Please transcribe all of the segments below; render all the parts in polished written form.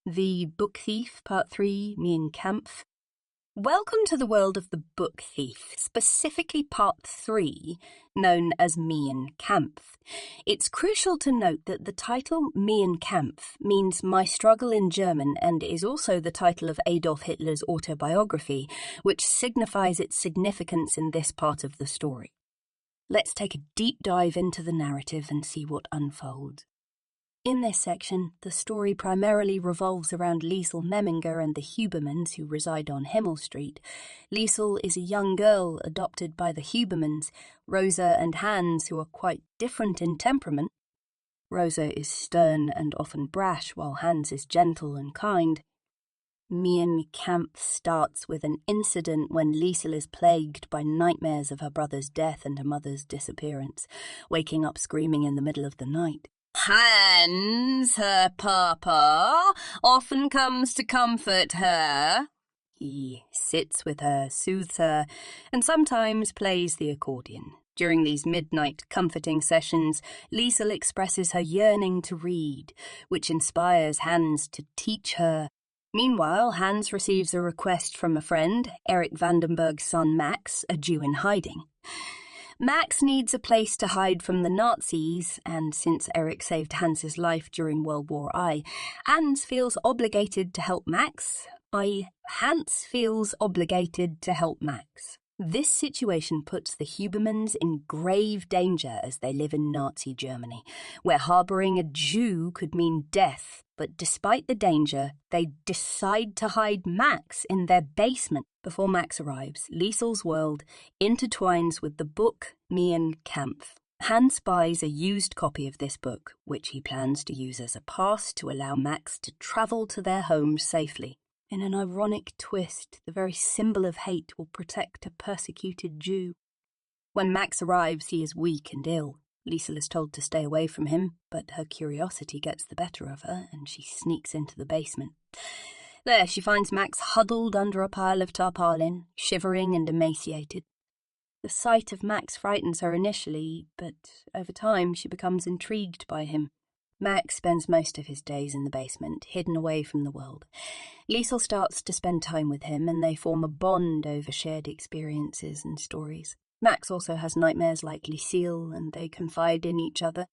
The Book Thief, Part 3, Me and Kampf. Welcome to the world of the Book Thief, specifically Part 3, known as Me and Kampf. It's crucial to note that the title Me and Kampf means My Struggle in German and is also the title of Adolf Hitler's autobiography, which signifies its significance in this part of the story. Let's take a deep dive into the narrative and see what unfolds. In this section, the story primarily revolves around Liesel Memminger and the Hubermans who reside on Himmel Street. Liesel is a young girl adopted by the Hubermans, Rosa and Hans, who are quite different in temperament. Rosa is stern and often brash, while Hans is gentle and kind. Me and Kampf starts with an incident when Liesel is plagued by nightmares of her brother's death and her mother's disappearance, waking up screaming in the middle of the night. Hans, her papa, often comes to comfort her. He sits with her, soothes her, and sometimes plays the accordion. During these midnight comforting sessions, Liesel expresses her yearning to read, which inspires Hans to teach her. Meanwhile, Hans receives a request from a friend, Erich Vandenberg's son Max, a Jew in hiding. Max needs a place to hide from the Nazis, and since Erich saved Hans's life during World War I, Hans feels obligated to help Max. Hans feels obligated to help Max. This situation puts the Hubermans in grave danger as they live in Nazi Germany, where harbouring a Jew could mean death, but despite the danger, they decide to hide Max in their basement. Before Max arrives, Liesel's world intertwines with the book Me and Kampf. Hans buys a used copy of this book, which he plans to use as a pass to allow Max to travel to their home safely. In an ironic twist, the very symbol of hate will protect a persecuted Jew. When Max arrives, he is weak and ill. Liesel is told to stay away from him, but her curiosity gets the better of her, and she sneaks into the basement. There, she finds Max huddled under a pile of tarpaulin, shivering and emaciated. The sight of Max frightens her initially, but over time she becomes intrigued by him. Max spends most of his days in the basement, hidden away from the world. Liesel starts to spend time with him, and they form a bond over shared experiences and stories. Max also has nightmares like Lucille, and they confide in each other.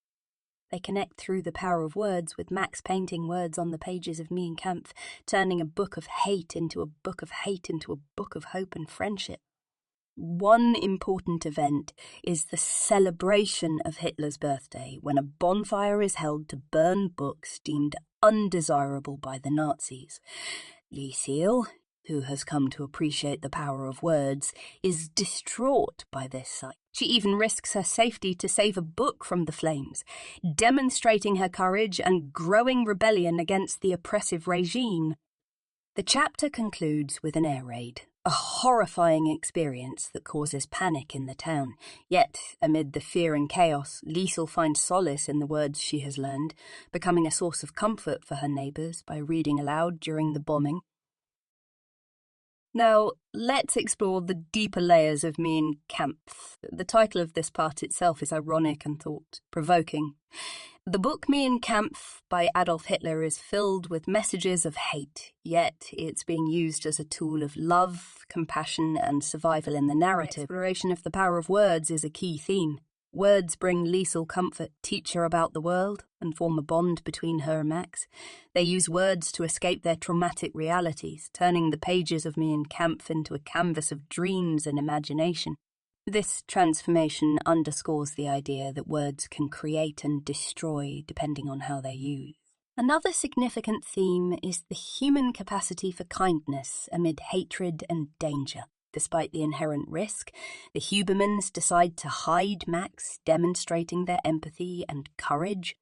They connect through the power of words, with Max painting words on the pages of Me and Kampf, turning a book of hate into a book of hate into a book of hope and friendship. One important event is the celebration of Hitler's birthday, when a bonfire is held to burn books deemed undesirable by the Nazis. Lucille, who has come to appreciate the power of words, is distraught by this sight. She even risks her safety to save a book from the flames, demonstrating her courage and growing rebellion against the oppressive regime. The chapter concludes with an air raid, a horrifying experience that causes panic in the town. Yet, amid the fear and chaos, Liesel finds solace in the words she has learned, becoming a source of comfort for her neighbours by reading aloud during the bombing. Now, let's explore the deeper layers of Me and Kampf. The title of this part itself is ironic and thought-provoking. The book Me and Kampf by Adolf Hitler is filled with messages of hate, yet it's being used as a tool of love, compassion, and survival in the narrative. Exploration of the power of words is a key theme. Words bring Liesel comfort, teach her about the world, and form a bond between her and Max. They use words to escape their traumatic realities, turning the pages of Me and Kampf into a canvas of dreams and imagination. This transformation underscores the idea that words can create and destroy depending on how they're used. Another significant theme is the human capacity for kindness amid hatred and danger. Despite the inherent risk, the Hubermans decide to hide Max, demonstrating their empathy and courage.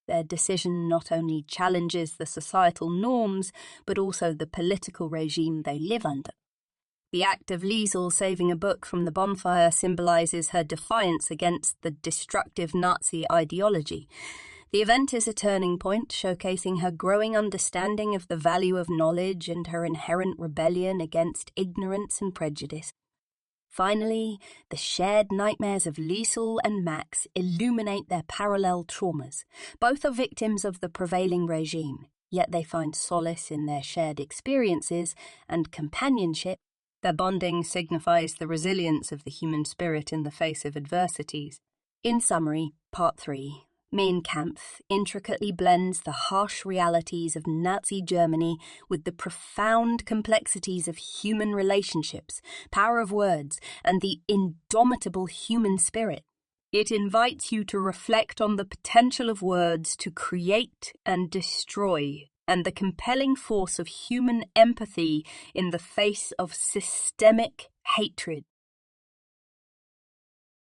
Their decision not only challenges the societal norms, but also the political regime they live under. The act of Liesel saving a book from the bonfire symbolises her defiance against the destructive Nazi ideology. The event is a turning point, showcasing her growing understanding of the value of knowledge and her inherent rebellion against ignorance and prejudice. Finally, the shared nightmares of Liesel and Max illuminate their parallel traumas. Both are victims of the prevailing regime, yet they find solace in their shared experiences and companionship. Their bonding signifies the resilience of the human spirit in the face of adversities. In summary, Part 3, Mein Kampf intricately blends the harsh realities of Nazi Germany with the profound complexities of human relationships, power of words, and the indomitable human spirit. It invites you to reflect on the potential of words to create and destroy, and the compelling force of human empathy in the face of systemic hatred.